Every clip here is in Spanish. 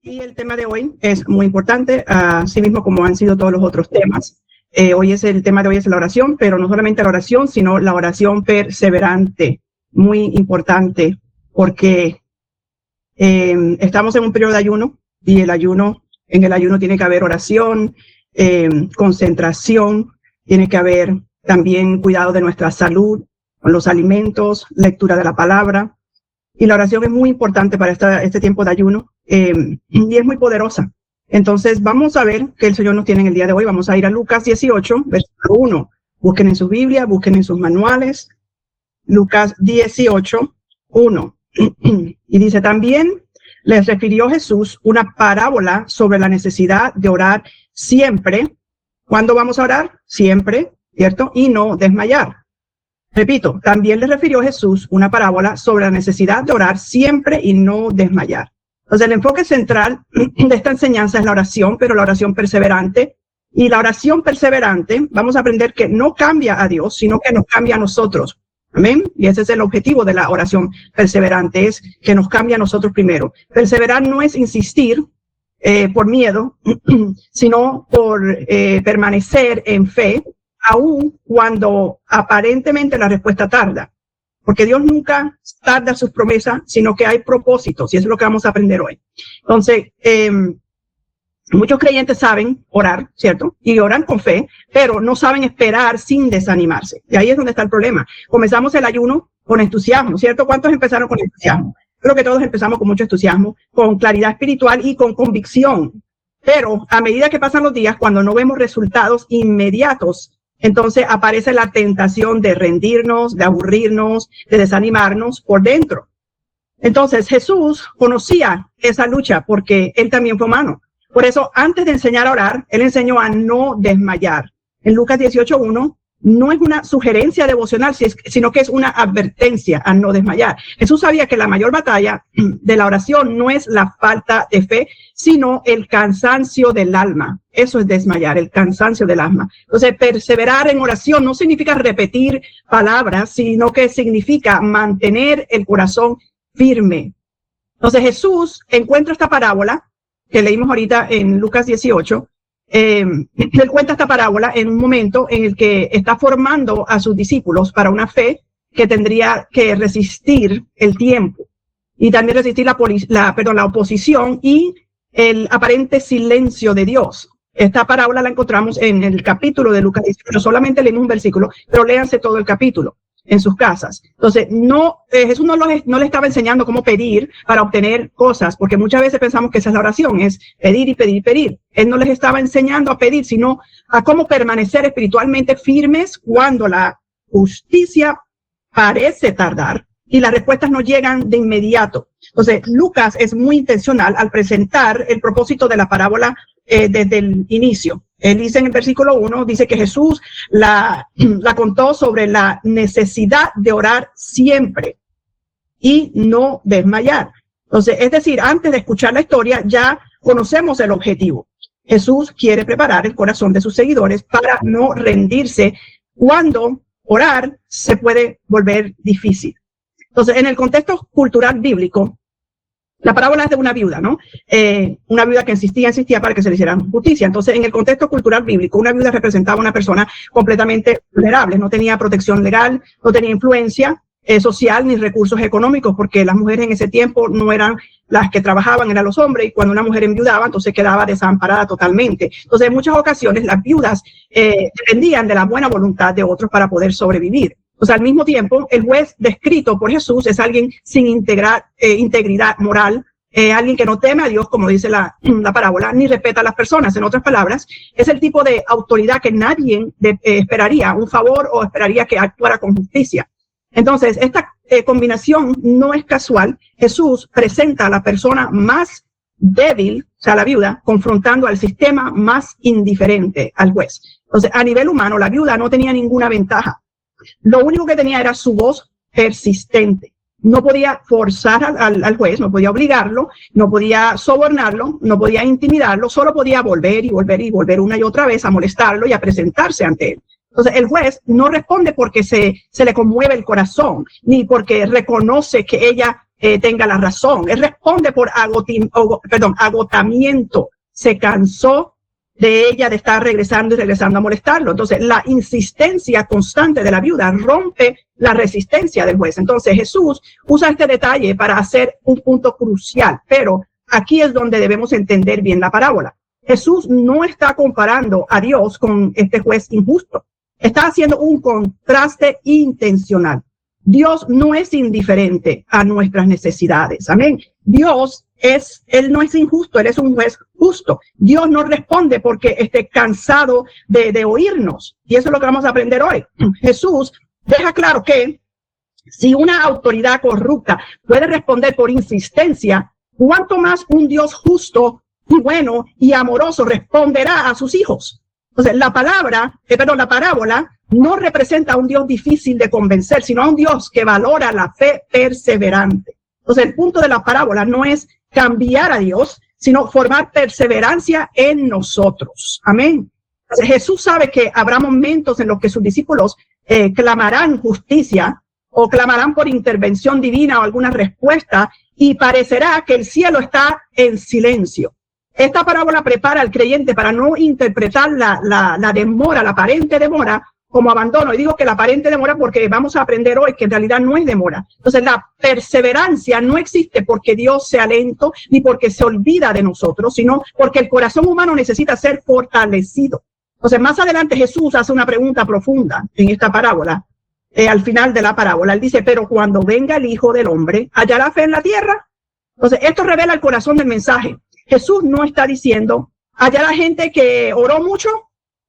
Y el tema de hoy es muy importante, así mismo como han sido todos los otros temas. El tema de hoy es la oración, pero no solamente la oración, sino la oración perseverante. Muy importante, porque estamos en un periodo de ayuno, y en el ayuno tiene que haber oración, concentración, tiene que haber también cuidado de nuestra salud, con los alimentos, lectura de la palabra. Y la oración es muy importante para este tiempo de ayuno, y es muy poderosa. Entonces vamos a ver qué el Señor nos tiene en el día de hoy. Vamos a ir a Lucas 18, versículo 1. Busquen en su Biblia, busquen en sus manuales. Lucas 18, 1. Y dice: también les refirió Jesús una parábola sobre la necesidad de orar siempre. ¿Cuándo vamos a orar? Siempre, ¿cierto? Y no desmayar. Repito, también les refirió Jesús una parábola sobre la necesidad de orar siempre y no desmayar. Entonces, el enfoque central de esta enseñanza es la oración, pero la oración perseverante. Y la oración perseverante, vamos a aprender que no cambia a Dios, sino que nos cambia a nosotros. Amén. Y ese es el objetivo de la oración perseverante, es que nos cambie a nosotros primero. Perseverar no es insistir por miedo, sino por permanecer en fe, aun cuando aparentemente la respuesta tarda. Porque Dios nunca tarda sus promesas, sino que hay propósitos, y eso es lo que vamos a aprender hoy. Entonces, muchos creyentes saben orar, ¿cierto? Y oran con fe, pero no saben esperar sin desanimarse. Y ahí es donde está el problema. Comenzamos el ayuno con entusiasmo, ¿cierto? ¿Cuántos empezaron con entusiasmo? Creo que todos empezamos con mucho entusiasmo, con claridad espiritual y con convicción. Pero a medida que pasan los días, cuando no vemos resultados inmediatos, entonces aparece la tentación de rendirnos, de aburrirnos, de desanimarnos por dentro. Entonces Jesús conocía esa lucha porque él también fue humano. Por eso, antes de enseñar a orar, él enseñó a no desmayar. En Lucas 18:1 no es una sugerencia devocional, sino que es una advertencia a no desmayar. Jesús sabía que la mayor batalla de la oración no es la falta de fe, sino el cansancio del alma. Eso es desmayar, el cansancio del alma. Entonces, perseverar en oración no significa repetir palabras, sino que significa mantener el corazón firme. Entonces, Jesús encuentra esta parábola que leímos ahorita en Lucas 18. Él cuenta esta parábola en un momento en el que está formando a sus discípulos para una fe que tendría que resistir el tiempo y también resistir la oposición y el aparente silencio de Dios. Esta parábola la encontramos en el capítulo de Lucas 18. Solamente leímos un versículo, pero léanse todo el capítulo en sus casas. Entonces, Jesús no le estaba enseñando cómo pedir para obtener cosas, porque muchas veces pensamos que esa es la oración, es pedir y pedir y pedir. Él no les estaba enseñando a pedir, sino a cómo permanecer espiritualmente firmes cuando la justicia parece tardar y las respuestas no llegan de inmediato. Entonces, Lucas es muy intencional al presentar el propósito de la parábola desde el inicio. Él dice en el versículo 1, dice que Jesús la contó sobre la necesidad de orar siempre y no desmayar. Entonces, es decir, antes de escuchar la historia, ya conocemos el objetivo. Jesús quiere preparar el corazón de sus seguidores para no rendirse cuando orar se puede volver difícil. Entonces, en el contexto cultural bíblico, la parábola es de una viuda, ¿no? Una viuda que insistía para que se le hiciera justicia. Entonces, en el contexto cultural bíblico, una viuda representaba a una persona completamente vulnerable. No tenía protección legal, no tenía influencia social ni recursos económicos, porque las mujeres en ese tiempo no eran las que trabajaban, eran los hombres, y cuando una mujer enviudaba, entonces quedaba desamparada totalmente. Entonces, en muchas ocasiones, las viudas dependían de la buena voluntad de otros para poder sobrevivir. O sea, al mismo tiempo, el juez descrito por Jesús es alguien sin integridad moral, alguien que no teme a Dios, como dice la parábola, ni respeta a las personas. En otras palabras, es el tipo de autoridad que nadie esperaría un favor o esperaría que actuara con justicia. Entonces, esta combinación no es casual. Jesús presenta a la persona más débil, o sea, la viuda, confrontando al sistema más indiferente, al juez. Entonces, a nivel humano, la viuda no tenía ninguna ventaja. Lo único que tenía era su voz persistente. No podía forzar al juez, no podía obligarlo, no podía sobornarlo, no podía intimidarlo, solo podía volver y volver y volver una y otra vez a molestarlo y a presentarse ante él. Entonces, el juez no responde porque se le conmueve el corazón, ni porque reconoce que ella tenga la razón. Él responde por agotamiento. Se cansó de ella, de estar regresando y regresando a molestarlo. Entonces, la insistencia constante de la viuda rompe la resistencia del juez. Entonces, Jesús usa este detalle para hacer un punto crucial, pero aquí es donde debemos entender bien la parábola. Jesús no está comparando a Dios con este juez injusto. Está haciendo un contraste intencional. Dios no es indiferente a nuestras necesidades. Amén. Él no es injusto, Él es un juez justo. Dios no responde porque esté cansado de oírnos. Y eso es lo que vamos a aprender hoy. Jesús deja claro que si una autoridad corrupta puede responder por insistencia, ¿cuánto más un Dios justo y bueno y amoroso responderá a sus hijos? Entonces, la parábola no representa a un Dios difícil de convencer, sino a un Dios que valora la fe perseverante. Entonces, el punto de la parábola no es cambiar a Dios, sino formar perseverancia en nosotros. Amén. Entonces, Jesús sabe que habrá momentos en los que sus discípulos clamarán justicia o clamarán por intervención divina o alguna respuesta y parecerá que el cielo está en silencio. Esta parábola prepara al creyente para no interpretar la demora, la aparente demora, como abandono. Y digo que la aparente demora porque vamos a aprender hoy que en realidad no es demora. Entonces, la perseverancia no existe porque Dios sea lento ni porque se olvida de nosotros, sino porque el corazón humano necesita ser fortalecido. Entonces, más adelante Jesús hace una pregunta profunda en esta parábola. Al final de la parábola, él dice, pero cuando venga el Hijo del Hombre, ¿hallará fe en la tierra? Entonces, esto revela el corazón del mensaje. Jesús no está diciendo, ¿hallará gente que oró mucho?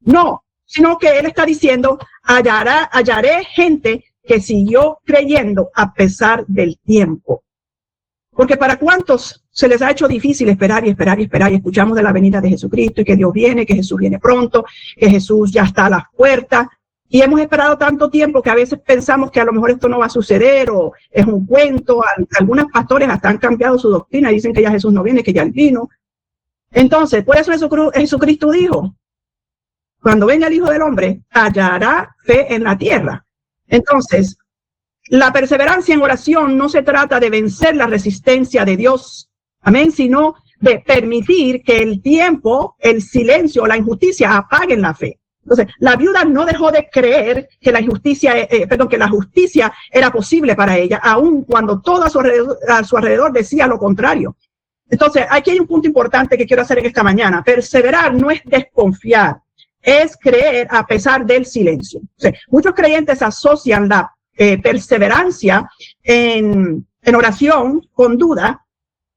No, sino que él está diciendo, hallaré gente que siguió creyendo a pesar del tiempo. Porque para cuántos se les ha hecho difícil esperar y esperar y esperar y escuchamos de la venida de Jesucristo y que Dios viene, que Jesús viene pronto, que Jesús ya está a las puertas. Y hemos esperado tanto tiempo que a veces pensamos que a lo mejor esto no va a suceder o es un cuento. Algunos pastores hasta han cambiado su doctrina y dicen que ya Jesús no viene, que ya él vino. Entonces, por eso Jesucristo dijo, cuando venga el Hijo del Hombre, hallará fe en la tierra. Entonces, la perseverancia en oración no se trata de vencer la resistencia de Dios, amén, sino de permitir que el tiempo, el silencio o la injusticia apaguen la fe. Entonces, la viuda no dejó de creer que la justicia era posible para ella, aun cuando todo a su alrededor decía lo contrario. Entonces, aquí hay un punto importante que quiero hacer en esta mañana. Perseverar no es desconfiar, es creer a pesar del silencio. O sea, muchos creyentes asocian la perseverancia en oración con duda,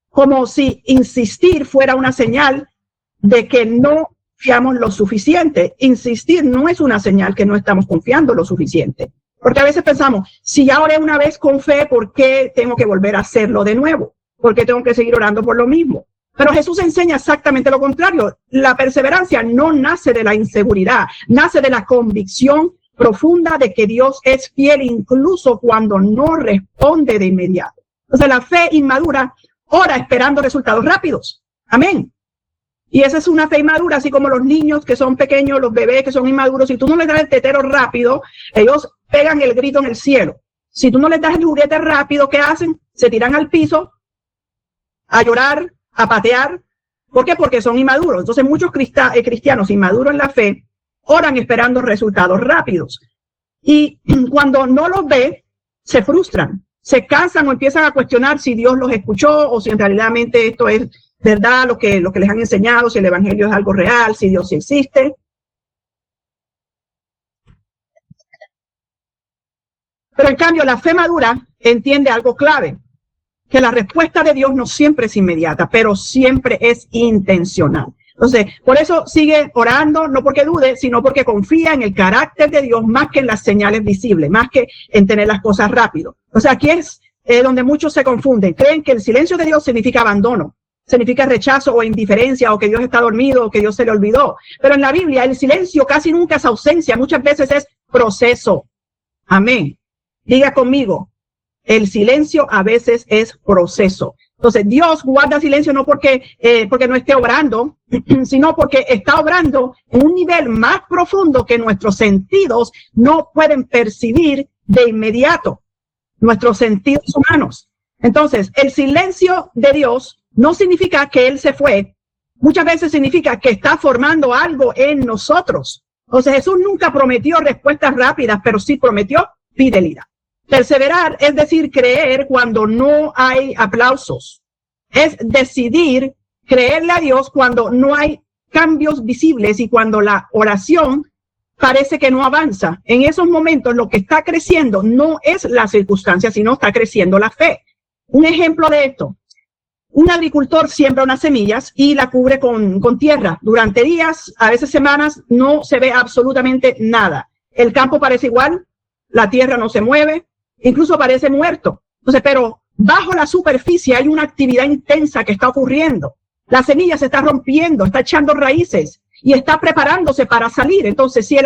como si insistir fuera una señal de que no confiamos lo suficiente. Insistir no es una señal que no estamos confiando lo suficiente. Porque a veces pensamos, si ya oré una vez con fe, ¿por qué tengo que volver a hacerlo de nuevo? ¿Por qué tengo que seguir orando por lo mismo? Pero Jesús enseña exactamente lo contrario. La perseverancia no nace de la inseguridad, nace de la convicción profunda de que Dios es fiel incluso cuando no responde de inmediato. Entonces la fe inmadura ora esperando resultados rápidos. Amén. Y esa es una fe inmadura, así como los niños que son pequeños, los bebés que son inmaduros. Si tú no les das el tetero rápido, ellos pegan el grito en el cielo. Si tú no les das el juguete rápido, ¿qué hacen? Se tiran al piso a llorar, a patear. ¿Por qué? Porque son inmaduros. Entonces muchos cristianos inmaduros en la fe oran esperando resultados rápidos. Y cuando no los ve, se frustran, se cansan o empiezan a cuestionar si Dios los escuchó o si en realidad esto es verdad, lo que les han enseñado, si el evangelio es algo real, si Dios existe. Pero en cambio, la fe madura entiende algo clave, que la respuesta de Dios no siempre es inmediata, pero siempre es intencional. Entonces, por eso sigue orando, no porque dude, sino porque confía en el carácter de Dios más que en las señales visibles, más que en tener las cosas rápido. O sea, aquí es donde muchos se confunden. Creen que el silencio de Dios significa abandono, significa rechazo o indiferencia, o que Dios está dormido, o que Dios se le olvidó. Pero en la Biblia, el silencio casi nunca es ausencia, muchas veces es proceso. Amén. Diga conmigo, el silencio a veces es proceso. Entonces, Dios guarda silencio no porque no esté obrando, sino porque está obrando en un nivel más profundo que nuestros sentidos no pueden percibir de inmediato. Nuestros sentidos humanos. Entonces, el silencio de Dios no significa que Él se fue. Muchas veces significa que está formando algo en nosotros. Entonces, Jesús nunca prometió respuestas rápidas, pero sí prometió fidelidad. Perseverar es decir, creer cuando no hay aplausos. Es decidir creerle a Dios cuando no hay cambios visibles y cuando la oración parece que no avanza. En esos momentos lo que está creciendo no es la circunstancia, sino está creciendo la fe. Un ejemplo de esto: un agricultor siembra unas semillas y la cubre con tierra. Durante días, a veces semanas, no se ve absolutamente nada. El campo parece igual, la tierra no se mueve, incluso parece muerto. Entonces, pero bajo la superficie hay una actividad intensa que está ocurriendo. La semilla se está rompiendo, está echando raíces y está preparándose para salir. Entonces, si el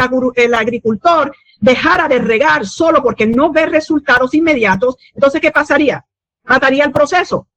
agricultor dejara de regar solo porque no ve resultados inmediatos, entonces, ¿qué pasaría? Mataría el proceso.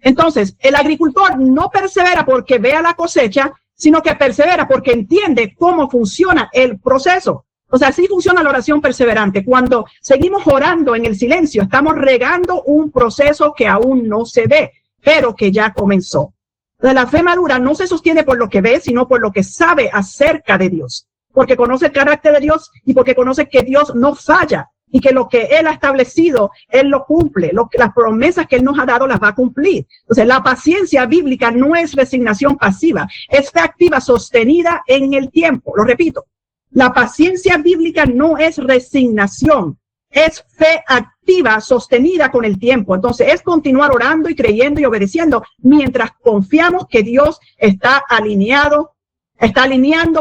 Entonces, el agricultor no persevera porque vea la cosecha, sino que persevera porque entiende cómo funciona el proceso. O sea, así funciona la oración perseverante. Cuando seguimos orando en el silencio, estamos regando un proceso que aún no se ve, pero que ya comenzó. La fe madura no se sostiene por lo que ve, sino por lo que sabe acerca de Dios. Porque conoce el carácter de Dios y porque conoce que Dios no falla y que lo que Él ha establecido, Él lo cumple. Las promesas que Él nos ha dado las va a cumplir. Entonces, la paciencia bíblica no es resignación pasiva, es fe activa sostenida en el tiempo. Lo repito, la paciencia bíblica no es resignación, es fe activa sostenida con el tiempo. Entonces, es continuar orando y creyendo y obedeciendo mientras confiamos que Dios está alineando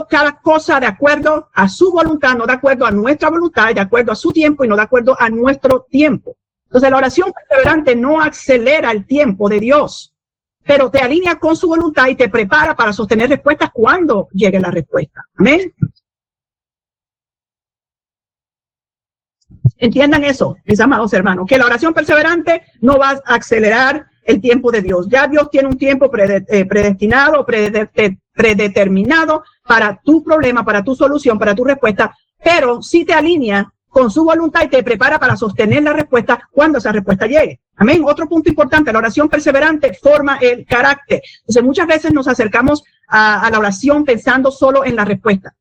cada cosa de acuerdo a su voluntad, no de acuerdo a nuestra voluntad, de acuerdo a su tiempo y no de acuerdo a nuestro tiempo. Entonces, la oración perseverante no acelera el tiempo de Dios, pero te alinea con su voluntad y te prepara para sostener respuestas cuando llegue la respuesta. Amén. Entiendan eso, mis amados hermanos, que la oración perseverante no va a acelerar el tiempo de Dios. Ya Dios tiene un tiempo predestinado, predeterminado para tu problema, para tu solución, para tu respuesta, pero sí te alinea con su voluntad y te prepara para sostener la respuesta cuando esa respuesta llegue. Amén. Otro punto importante, la oración perseverante forma el carácter. Entonces, muchas veces nos acercamos a la oración pensando solo en la respuesta.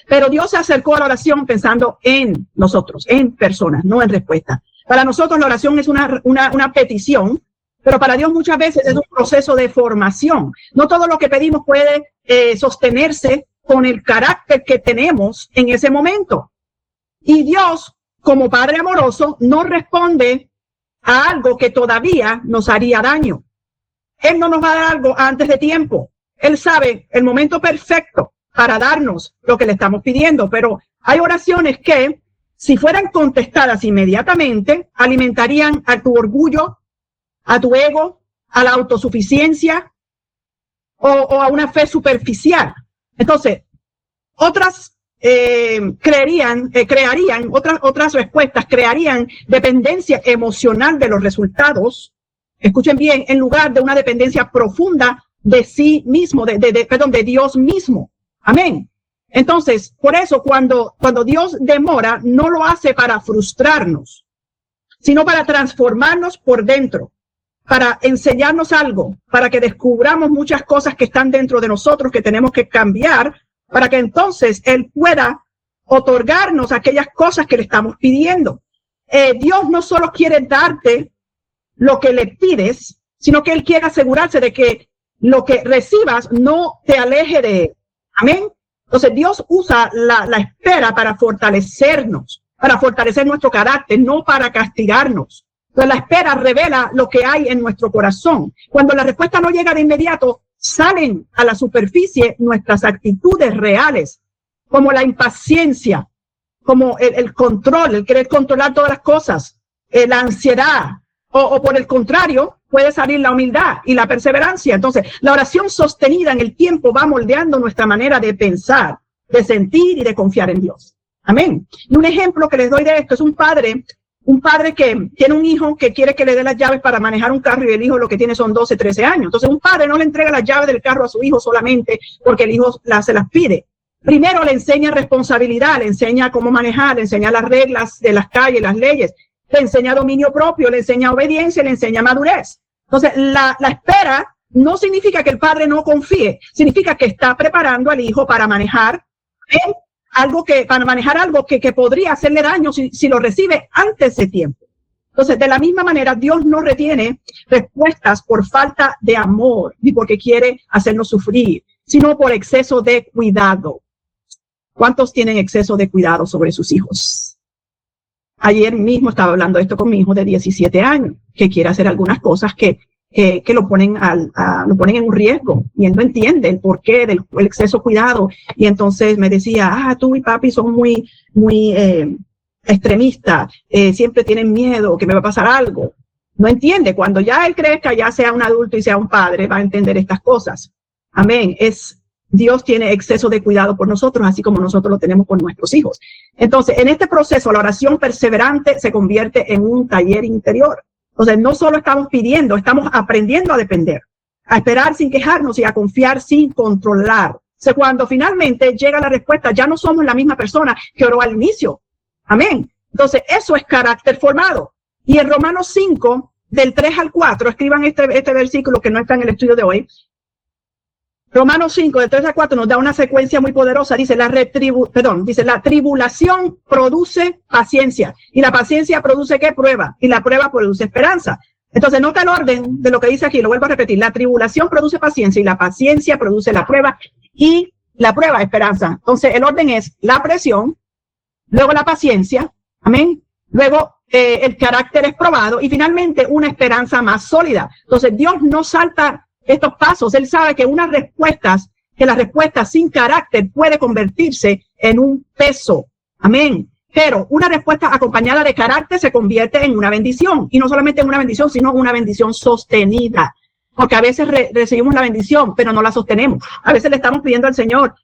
Pero Dios se acercó a la oración pensando en nosotros, en personas, no en respuesta. Para nosotros la oración es una petición, pero para Dios muchas veces es un proceso de formación. No todo lo que pedimos puede sostenerse con el carácter que tenemos en ese momento. Y Dios, como Padre amoroso, no responde a algo que todavía nos haría daño. Él no nos va a dar algo antes de tiempo. Él sabe el momento perfecto para darnos lo que le estamos pidiendo, pero hay oraciones que, si fueran contestadas inmediatamente, alimentarían a tu orgullo, a tu ego, a la autosuficiencia o a una fe superficial. Entonces, otras crearían otras respuestas, crearían dependencia emocional de los resultados. Escuchen bien, en lugar de una dependencia profunda de sí mismo, de Dios mismo. Amén. Entonces, por eso cuando Dios demora, no lo hace para frustrarnos, sino para transformarnos por dentro, para enseñarnos algo, para que descubramos muchas cosas que están dentro de nosotros que tenemos que cambiar, para que entonces Él pueda otorgarnos aquellas cosas que le estamos pidiendo. Dios no solo quiere darte lo que le pides, sino que Él quiere asegurarse de que lo que recibas no te aleje de Él. Amén. Entonces Dios usa la espera para fortalecernos, para fortalecer nuestro carácter, no para castigarnos. Entonces la espera revela lo que hay en nuestro corazón. Cuando la respuesta no llega de inmediato, salen a la superficie nuestras actitudes reales, como la impaciencia, como el control, el querer controlar todas las cosas, la ansiedad, o por el contrario, puede salir la humildad y la perseverancia. Entonces, la oración sostenida en el tiempo va moldeando nuestra manera de pensar, de sentir y de confiar en Dios. Amén. Y un ejemplo que les doy de esto es un padre que tiene un hijo que quiere que le dé las llaves para manejar un carro y el hijo lo que tiene son 12, 13 años. Entonces, un padre no le entrega las llaves del carro a su hijo solamente porque el hijo se las pide. Primero le enseña responsabilidad, le enseña cómo manejar, le enseña las reglas de las calles, las leyes. le enseña dominio propio, le enseña obediencia, le enseña madurez. Entonces, la espera no significa que el padre no confíe, significa que está preparando al hijo para manejar algo que podría hacerle daño si lo recibe antes de tiempo. Entonces, de la misma manera, Dios no retiene respuestas por falta de amor, ni porque quiere hacernos sufrir, sino por exceso de cuidado. ¿Cuántos tienen exceso de cuidado sobre sus hijos? Ayer mismo estaba hablando esto con mi hijo de 17 años, que quiere hacer algunas cosas que lo ponen en un riesgo, y él no entiende el porqué del exceso de cuidado. Y entonces me decía, tú y papi son muy extremistas, siempre tienen miedo que me va a pasar algo. No entiende. Cuando ya él crezca, ya sea un adulto y sea un padre, va a entender estas cosas. Amén. Dios tiene exceso de cuidado por nosotros, así como nosotros lo tenemos por nuestros hijos. Entonces, en este proceso, la oración perseverante se convierte en un taller interior. Entonces, no solo estamos pidiendo, estamos aprendiendo a depender, a esperar sin quejarnos y a confiar sin controlar. O sea, cuando finalmente llega la respuesta, ya no somos la misma persona que oró al inicio. Amén. Entonces, eso es carácter formado. Y en Romanos 5, del 3 al 4, escriban este versículo que no está en el estudio de hoy. Romanos 5, del 3 al 4 nos da una secuencia muy poderosa. Dice, la tribulación produce paciencia. Y la paciencia produce ¿qué? Prueba. Y la prueba produce esperanza. Entonces, nota el orden de lo que dice aquí. Lo vuelvo a repetir. La tribulación produce paciencia y la paciencia produce la prueba. Y la prueba, esperanza. Entonces, el orden es la presión, luego la paciencia. Amén. Luego, el carácter es probado. Y finalmente, una esperanza más sólida. Entonces, Dios no salta estos pasos. Él sabe que las respuestas sin carácter puede convertirse en un peso. Amén. Pero una respuesta acompañada de carácter se convierte en una bendición. Y no solamente en una bendición, sino una bendición sostenida. Porque a veces recibimos la bendición, pero no la sostenemos. A veces le estamos pidiendo al Señor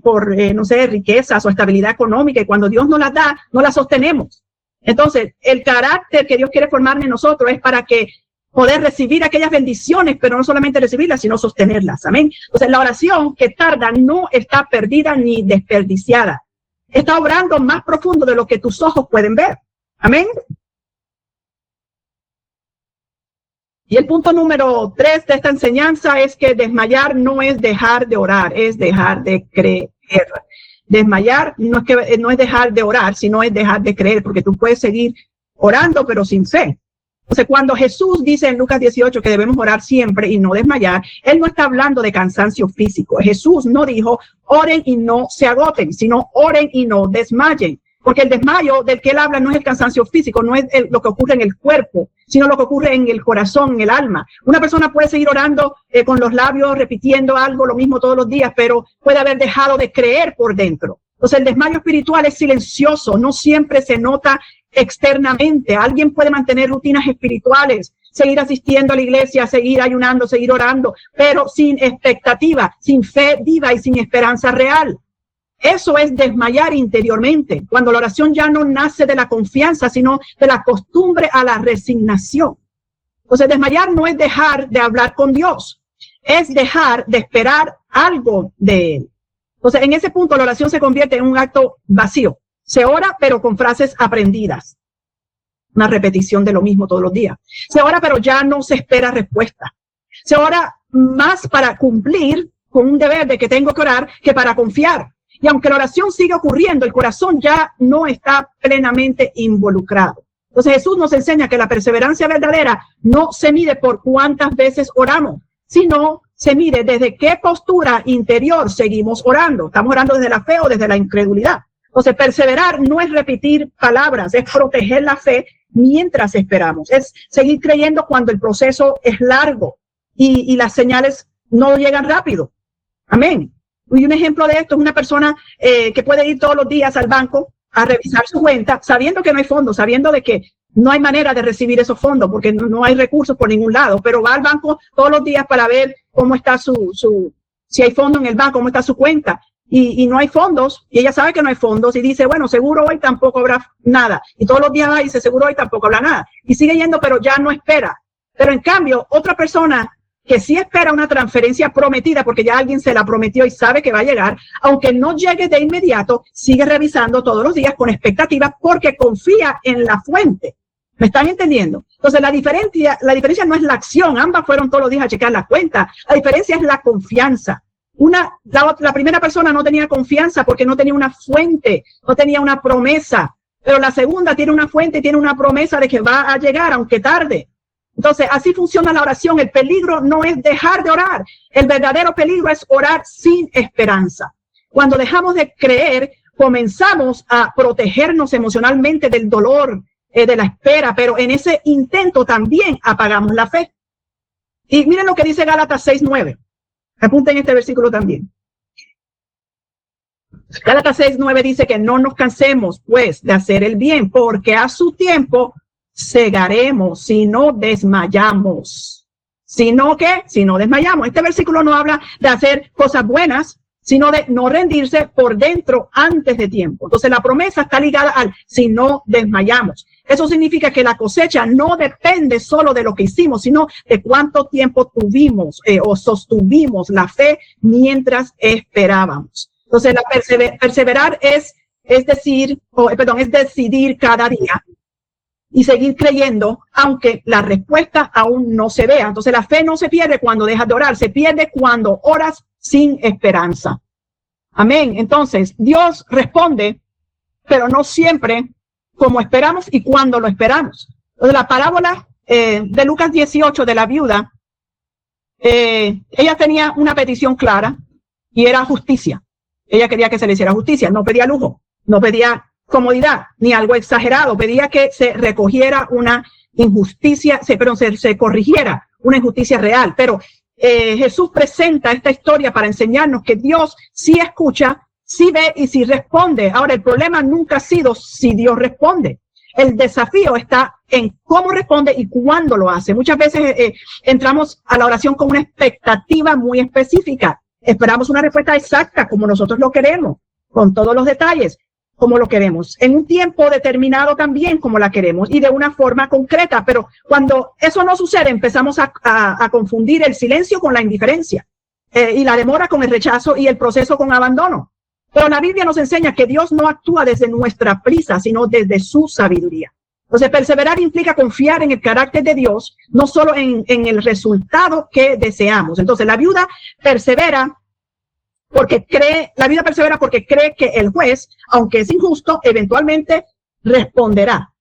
por riquezas o estabilidad económica. Y cuando Dios nos las da, no la sostenemos. Entonces, el carácter que Dios quiere formar en nosotros es para que poder recibir aquellas bendiciones, pero no solamente recibirlas, sino sostenerlas. Amén. Entonces, la oración que tarda no está perdida ni desperdiciada. Está obrando más profundo de lo que tus ojos pueden ver. Amén. Y el punto número 3 de esta enseñanza es que desmayar no es dejar de orar, es dejar de creer. Desmayar no es dejar de orar, sino es dejar de creer, porque tú puedes seguir orando, pero sin fe. Entonces, cuando Jesús dice en Lucas 18 que debemos orar siempre y no desmayar, Él no está hablando de cansancio físico. Jesús no dijo, oren y no se agoten, sino oren y no desmayen. Porque el desmayo del que Él habla no es el cansancio físico, no es lo que ocurre en el cuerpo, sino lo que ocurre en el corazón, en el alma. Una persona puede seguir orando con los labios, repitiendo algo, lo mismo todos los días, pero puede haber dejado de creer por dentro. Entonces, el desmayo espiritual es silencioso, no siempre se nota externamente. Alguien puede mantener rutinas espirituales, seguir asistiendo a la iglesia, seguir ayunando, seguir orando, pero sin expectativa, sin fe viva y sin esperanza real. Eso es desmayar interiormente, cuando la oración ya no nace de la confianza, sino de la costumbre a la resignación. Entonces, desmayar no es dejar de hablar con Dios, es dejar de esperar algo de Él. Entonces, en ese punto la oración se convierte en un acto vacío. Se ora, pero con frases aprendidas. Una repetición de lo mismo todos los días. Se ora, pero ya no se espera respuesta. Se ora más para cumplir con un deber de que tengo que orar que para confiar. Y aunque la oración sigue ocurriendo, el corazón ya no está plenamente involucrado. Entonces Jesús nos enseña que la perseverancia verdadera no se mide por cuántas veces oramos, sino se mide desde qué postura interior seguimos orando. ¿Estamos orando desde la fe o desde la incredulidad? Entonces, perseverar no es repetir palabras, es proteger la fe mientras esperamos. Es seguir creyendo cuando el proceso es largo y las señales no llegan rápido. Amén. Y un ejemplo de esto es una persona que puede ir todos los días al banco a revisar su cuenta, sabiendo que no hay fondos, sabiendo de que no hay manera de recibir esos fondos porque no hay recursos por ningún lado, pero va al banco todos los días para ver cómo está si hay fondo en el banco, cómo está su cuenta. Y no hay fondos, y ella sabe que no hay fondos, y dice, bueno, seguro hoy tampoco habrá nada. Y todos los días va y dice, seguro hoy tampoco habrá nada. Y sigue yendo, pero ya no espera. Pero en cambio, otra persona que sí espera una transferencia prometida, porque ya alguien se la prometió y sabe que va a llegar, aunque no llegue de inmediato, sigue revisando todos los días con expectativa, porque confía en la fuente. ¿Me están entendiendo? Entonces la diferencia no es la acción, ambas fueron todos los días a checar la cuenta. La diferencia es la confianza. La primera persona no tenía confianza porque no tenía una fuente, no tenía una promesa. Pero la segunda tiene una fuente, tiene una promesa de que va a llegar, aunque tarde. Entonces, así funciona la oración. El peligro no es dejar de orar. El verdadero peligro es orar sin esperanza. Cuando dejamos de creer, comenzamos a protegernos emocionalmente del dolor, de la espera, pero en ese intento también apagamos la fe. Y miren lo que dice Gálatas 6:9. Apunten este versículo también. Gálatas 6:9 dice que no nos cansemos, pues, de hacer el bien, porque a su tiempo segaremos si no desmayamos. Si no desmayamos. Este versículo no habla de hacer cosas buenas, sino de no rendirse por dentro antes de tiempo. Entonces la promesa está ligada al si no desmayamos. Eso significa que la cosecha no depende solo de lo que hicimos, sino de cuánto tiempo tuvimos o sostuvimos la fe mientras esperábamos. Entonces la perseverar es decidir cada día y seguir creyendo, aunque la respuesta aún no se vea. Entonces la fe no se pierde cuando dejas de orar, se pierde cuando oras sin esperanza. Amén. Entonces Dios responde, pero no siempre como esperamos y cuando lo esperamos. Entonces, la parábola de Lucas 18 de la viuda, ella tenía una petición clara y era justicia. Ella quería que se le hiciera justicia, no pedía lujo, no pedía comodidad, ni algo exagerado, pedía que se recogiera una injusticia, se corrigiera una injusticia real. Pero Jesús presenta esta historia para enseñarnos que Dios sí escucha, sí ve y sí responde. Ahora, el problema nunca ha sido si Dios responde. El desafío está en cómo responde y cuándo lo hace. Muchas veces entramos a la oración con una expectativa muy específica. Esperamos una respuesta exacta como nosotros lo queremos, con todos los detalles como lo queremos, en un tiempo determinado también como la queremos y de una forma concreta. Pero cuando eso no sucede, empezamos a confundir el silencio con la indiferencia y la demora con el rechazo y el proceso con abandono. Pero la Biblia nos enseña que Dios no actúa desde nuestra prisa, sino desde su sabiduría. Entonces, perseverar implica confiar en el carácter de Dios, no solo en el resultado que deseamos. Entonces, la viuda persevera porque cree que el juez, aunque es injusto, eventualmente responderá.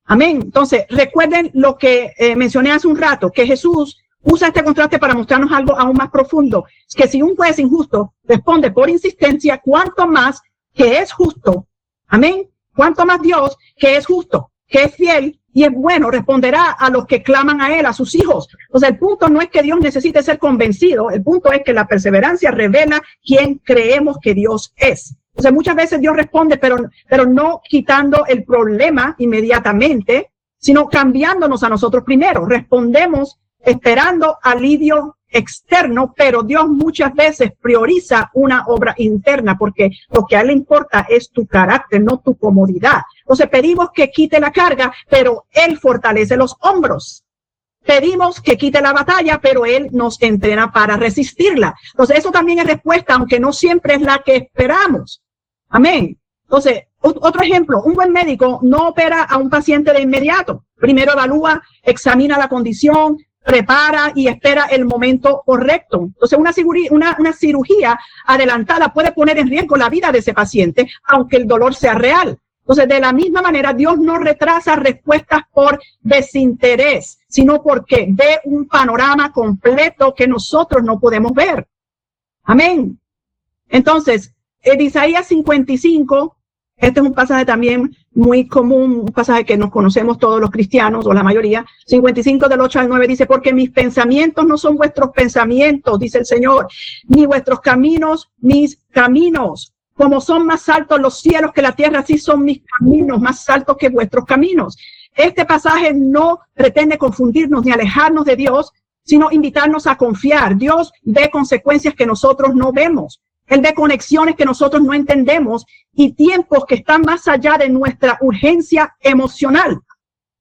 Amén. Entonces, recuerden lo que mencioné hace un rato, que Jesús usa este contraste para mostrarnos algo aún más profundo. Es que si un juez injusto responde por insistencia, cuánto más que es justo. Amén. Cuánto más Dios, que es justo, que es fiel y es bueno, responderá a los que claman a él, a sus hijos. O sea, el punto no es que Dios necesite ser convencido. El punto es que la perseverancia revela quién creemos que Dios es. O sea, muchas veces Dios responde, pero no quitando el problema inmediatamente, sino cambiándonos a nosotros primero. Respondemos esperando alivio externo, pero Dios muchas veces prioriza una obra interna porque lo que a él le importa es tu carácter, no tu comodidad. Entonces pedimos que quite la carga, pero él fortalece los hombros. Pedimos que quite la batalla, pero él nos entrena para resistirla. Entonces eso también es respuesta, aunque no siempre es la que esperamos. Amén. Entonces, otro ejemplo, un buen médico no opera a un paciente de inmediato. Primero evalúa, examina la condición, prepara y espera el momento correcto. Entonces, una cirugía adelantada puede poner en riesgo la vida de ese paciente, aunque el dolor sea real. Entonces, de la misma manera, Dios no retrasa respuestas por desinterés, sino porque ve un panorama completo que nosotros no podemos ver. Amén. Entonces, en Isaías 55, este es un pasaje también muy común, un pasaje que nos conocemos todos los cristianos, o la mayoría. 55 del 8 al 9 dice, porque mis pensamientos no son vuestros pensamientos, dice el Señor, ni vuestros caminos, mis caminos. Como son más altos los cielos que la tierra, así son mis caminos, más altos que vuestros caminos. Este pasaje no pretende confundirnos ni alejarnos de Dios, sino invitarnos a confiar. Dios ve consecuencias que nosotros no vemos. Él ve conexiones que nosotros no entendemos y tiempos que están más allá de nuestra urgencia emocional.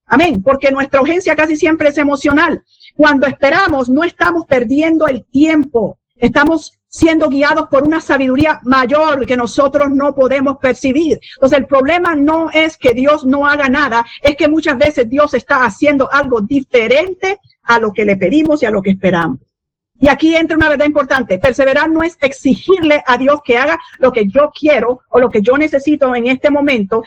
Amén, porque nuestra urgencia casi siempre es emocional. Cuando esperamos, no estamos perdiendo el tiempo. Estamos siendo guiados por una sabiduría mayor que nosotros no podemos percibir. Entonces el problema no es que Dios no haga nada, es que muchas veces Dios está haciendo algo diferente a lo que le pedimos y a lo que esperamos. Y aquí entra una verdad importante. Perseverar no es exigirle a Dios que haga lo que yo quiero o lo que yo necesito en este momento.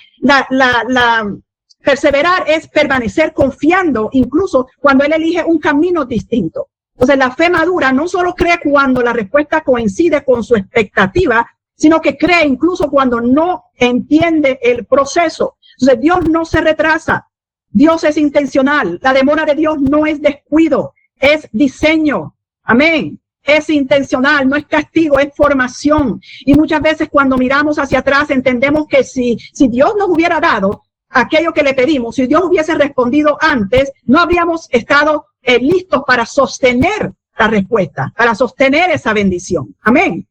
Perseverar es permanecer confiando, incluso cuando Él elige un camino distinto. Entonces, la fe madura no solo cree cuando la respuesta coincide con su expectativa, sino que cree incluso cuando no entiende el proceso. Entonces, Dios no se retrasa. Dios es intencional. La demora de Dios no es descuido, es diseño. Amén. Es intencional, no es castigo, es formación. Y muchas veces cuando miramos hacia atrás entendemos que si Dios nos hubiera dado aquello que le pedimos, si Dios hubiese respondido antes, no habríamos estado listos para sostener la respuesta, para sostener esa bendición. Amén.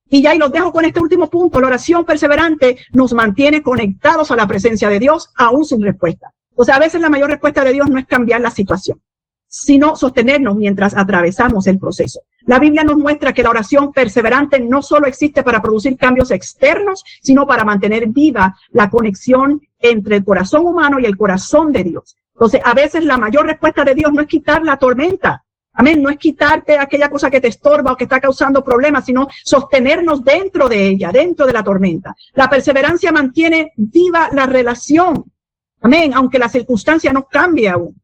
Y ya, y los dejo con este último punto. La oración perseverante nos mantiene conectados a la presencia de Dios, aún sin respuesta. O sea, a veces la mayor respuesta de Dios no es cambiar la situación, sino sostenernos mientras atravesamos el proceso. La Biblia nos muestra que la oración perseverante no solo existe para producir cambios externos, sino para mantener viva la conexión entre el corazón humano y el corazón de Dios. Entonces, a veces la mayor respuesta de Dios no es quitar la tormenta. Amén. No es quitarte aquella cosa que te estorba o que está causando problemas, sino sostenernos dentro de ella, dentro de la tormenta. La perseverancia mantiene viva la relación. Amén. Aunque la circunstancia no cambie aún.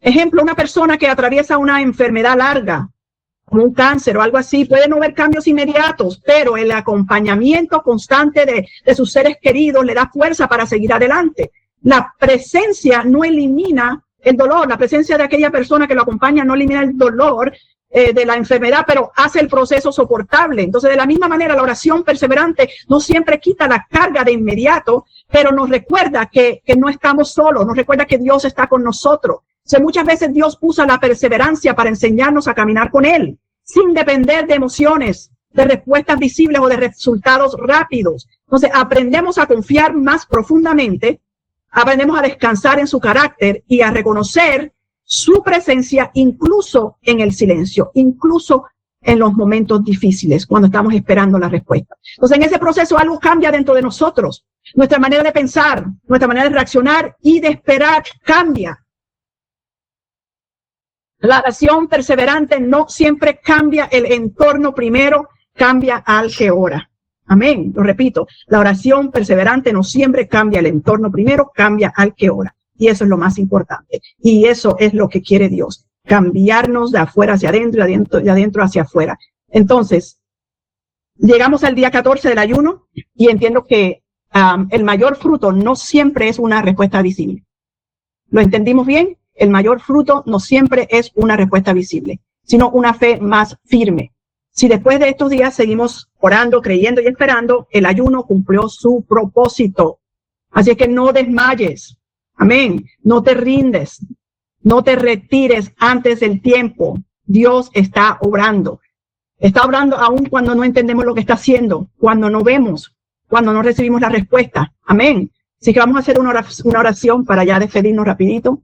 Ejemplo, una persona que atraviesa una enfermedad larga, como un cáncer o algo así, puede no ver cambios inmediatos, pero el acompañamiento constante de sus seres queridos le da fuerza para seguir adelante. La presencia no elimina el dolor, la presencia de aquella persona que lo acompaña no elimina el dolor de la enfermedad, pero hace el proceso soportable. Entonces, de la misma manera, la oración perseverante no siempre quita la carga de inmediato, pero nos recuerda que no estamos solos, nos recuerda que Dios está con nosotros. O sea, muchas veces Dios usa la perseverancia para enseñarnos a caminar con Él, sin depender de emociones, de respuestas visibles o de resultados rápidos. Entonces, aprendemos a confiar más profundamente, aprendemos a descansar en su carácter y a reconocer su presencia incluso en el silencio, incluso en los momentos difíciles, cuando estamos esperando la respuesta. Entonces, en ese proceso algo cambia dentro de nosotros. Nuestra manera de pensar, nuestra manera de reaccionar y de esperar cambia. La oración perseverante no siempre cambia el entorno primero, cambia al que ora. Amén. Lo repito, la oración perseverante no siempre cambia el entorno primero, cambia al que ora. Y eso es lo más importante. Y eso es lo que quiere Dios. Cambiarnos de afuera hacia adentro y de adentro hacia afuera. Entonces, llegamos al día 14 del ayuno y entiendo que el mayor fruto no siempre es una respuesta visible. ¿Lo entendimos bien? El mayor fruto no siempre es una respuesta visible, sino una fe más firme. Si después de estos días seguimos orando, creyendo y esperando, el ayuno cumplió su propósito. Así es que no desmayes. Amén. No te rindes. No te retires antes del tiempo. Dios está obrando. Está obrando aún cuando no entendemos lo que está haciendo, cuando no vemos, cuando no recibimos la respuesta. Amén. Así que vamos a hacer una oración para ya despedirnos rapidito.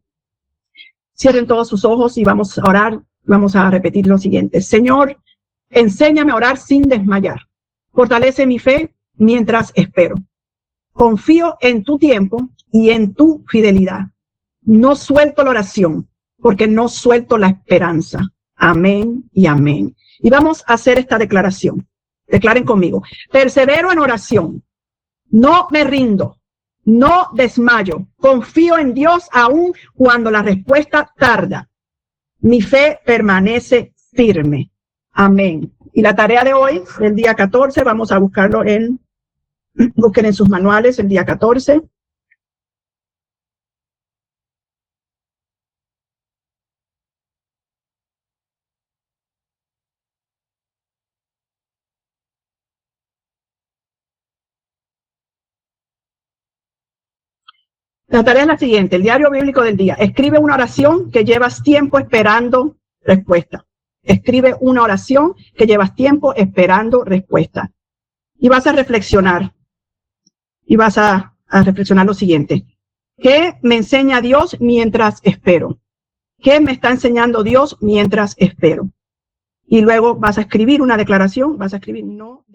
Cierren todos sus ojos y vamos a orar. Vamos a repetir lo siguiente. Señor, enséñame a orar sin desmayar. Fortalece mi fe mientras espero. Confío en tu tiempo y en tu fidelidad. No suelto la oración porque no suelto la esperanza. Amén y amén. Y vamos a hacer esta declaración. Declaren conmigo. Persevero en oración. No me rindo. No desmayo. Confío en Dios aún cuando la respuesta tarda. Mi fe permanece firme. Amén. Y la tarea de hoy, el día 14, vamos a buscarlo busquen en sus manuales el día 14. La tarea es la siguiente, el diario bíblico del día. Escribe una oración que llevas tiempo esperando respuesta. Escribe una oración que llevas tiempo esperando respuesta. Y vas a reflexionar. Y vas a reflexionar lo siguiente. ¿Qué me enseña Dios mientras espero? ¿Qué me está enseñando Dios mientras espero? y luego vas a escribir una declaración, vas a escribir no.